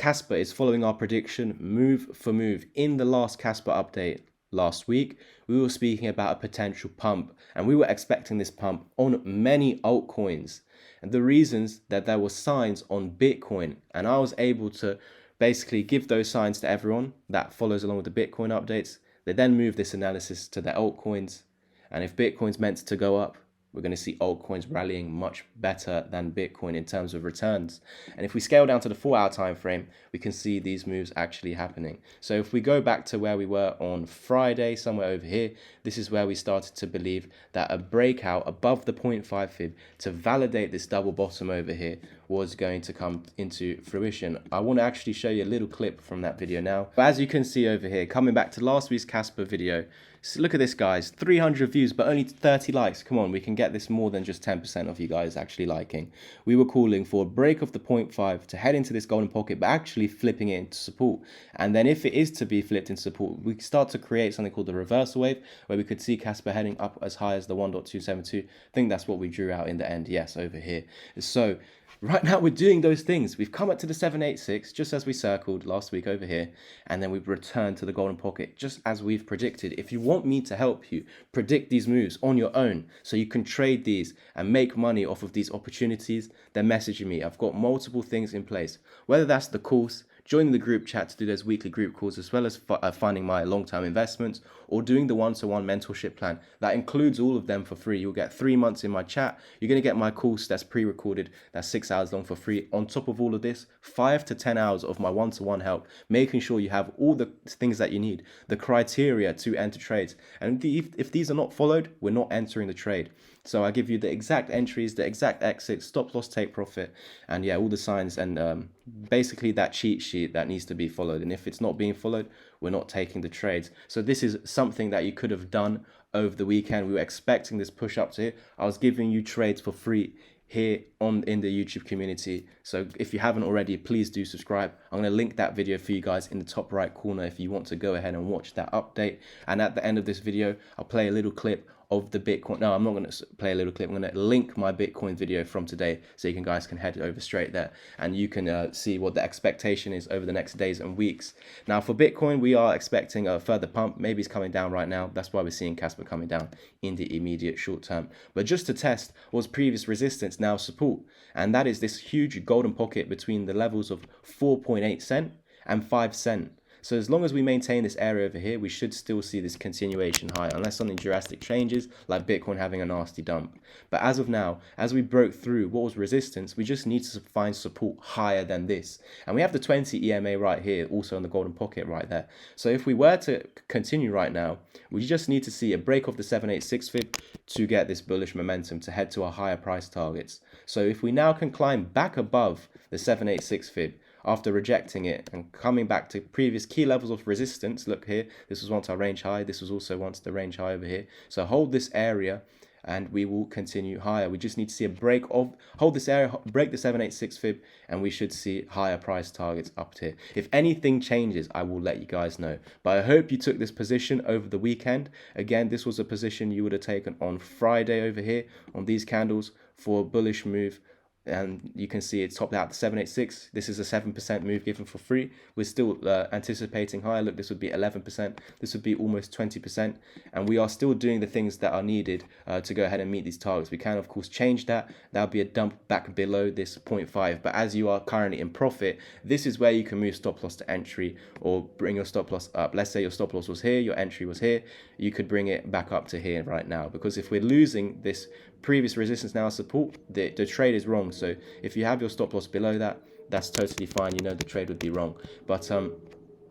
Kaspa is following our prediction move for move. In the last Kaspa update last week, we were speaking about a potential pump, and we were expecting this pump on many altcoins. And the reasons that there were signs on Bitcoin, and I was able to basically give those signs to everyone that follows along with the Bitcoin updates. They then move this analysis to their altcoins, and if Bitcoin's meant to go up, we're going to see altcoins rallying much better than Bitcoin in terms of returns. And if we scale down to the 4-hour time frame, we can see these moves actually happening. So if we go back to where we were on Friday, somewhere over here, this is where we started to believe that a breakout above the 0.5 fib to validate this double bottom over here was going to come into fruition. I want to actually show you a little clip from that video now. But as you can see over here, coming back to last week's Kaspa video, so look at this, guys, 300 views, but only 30 likes. Come on, we can get this more than just 10% of you guys actually liking. We were calling for a break of the 0.5 to head into this golden pocket, but actually flipping it into support. And then if it is to be flipped into support, we start to create something called the reversal wave, where we could see Kaspa heading up as high as the 1.272. I think that's what we drew out in the end, yes, over here. So right now we're doing those things. We've come up to the 786, just as we circled last week over here, and then we've returned to the golden pocket, just as we've predicted. If you want me to help you predict these moves on your own, so you can trade these and make money off of these opportunities, then message me. I've got multiple things in place, whether that's the course, joining the group chat to do those weekly group calls, as well as finding my long-term investments, or doing the one-to-one mentorship plan. That includes all of them for free. You'll get 3 months in my chat. You're going to get my course that's pre-recorded, that's 6 hours long for free. On top of all of this, 5 to 10 hours of my one-to-one help, making sure you have all the things that you need, the criteria to enter trades. And if these are not followed, we're not entering the trade. So I give you the exact entries, the exact exits, stop loss, take profit, and yeah, all the signs, and basically that cheat sheet that needs to be followed. And if it's not being followed, we're not taking the trades. So this is something that you could have done over the weekend. We were expecting this push up to here. I was giving you trades for free here in the YouTube community. So if you haven't already, please do subscribe. I'm going to link that video for you guys in the top right corner if you want to go ahead and watch that update. And at the end of this video, I'll play a little clip of the Bitcoin. No, I'm not going to play a little clip. I'm going to link my Bitcoin video from today, so you guys can head over straight there, and you can see what the expectation is over the next days and weeks. Now for Bitcoin, we are expecting a further pump. Maybe it's coming down right now. That's why we're seeing Kaspa coming down in the immediate short term. But just to test was previous resistance, now support, and that is this huge golden pocket between the levels of 4.8 cent and 5 cent. So as long as we maintain this area over here, we should still see this continuation high, unless something drastic changes, like Bitcoin having a nasty dump. But as of now, as we broke through what was resistance, we just need to find support higher than this. And we have the 20 EMA right here, also in the golden pocket right there. So if we were to continue right now, we just need to see a break of the 786 fib to get this bullish momentum to head to our higher price targets. So if we now can climb back above the 786 fib, after rejecting it and coming back to previous key levels of resistance, look here, this was once our range high, this was also once the range high over here. So hold this area and we will continue higher. We just need to see a break of, hold this area, break the 786 fib, and we should see higher price targets up here. If anything changes, I will let you guys know. But I hope you took this position over the weekend. Again, this was a position you would have taken on Friday over here on these candles for a bullish move. And you can see it's topped out at 786. This is a 7% move given for free. We're still anticipating higher. Look, this would be 11%. This would be almost 20%. And we are still doing the things that are needed to go ahead and meet these targets. We can, of course, change that. That would be a dump back below this 0.5. But as you are currently in profit, this is where you can move stop loss to entry or bring your stop loss up. Let's say your stop loss was here, your entry was here. You could bring it back up to here right now. Because if we're losing this previous resistance now support, the trade is wrong. So if you have your stop loss below that, that's totally fine. You know the trade would be wrong. But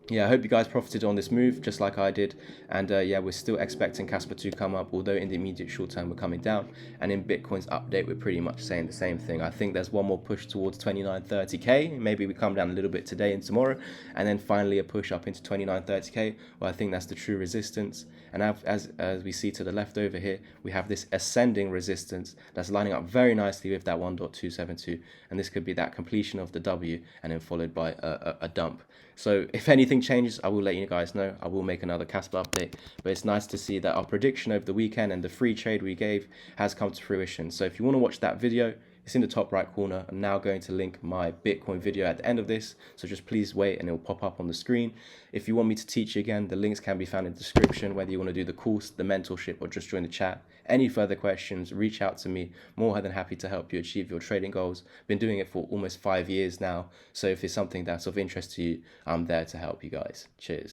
yeah, I hope you guys profited on this move just like I did. And yeah, we're still expecting Kaspa to come up, although in the immediate short term we're coming down. And in Bitcoin's update, we're pretty much saying the same thing. I think there's one more push towards 2930k. Maybe we come down a little bit today and tomorrow, and then finally a push up into 2930k. Well, I think that's the true resistance. And as we see to the left over here, we have this ascending resistance that's lining up very nicely with that 1.272. And this could be that completion of the W and then followed by a dump. So if anything changes, I will let you guys know. I will make another Kaspa update. But it's nice to see that our prediction over the weekend and the free trade we gave has come to fruition. So if you want to watch that video, It's in the top right corner. I'm now going to link my Bitcoin video at the end of this, so just please wait and it will pop up on the screen. If you want me to teach you again, the links can be found in the description, whether you want to do the course, the mentorship, or just join the chat. Any further questions, reach out to me. More than happy to help you achieve your trading goals. Been doing it for almost 5 years now, so if it's something that's of interest to you, I'm there to help you guys. Cheers.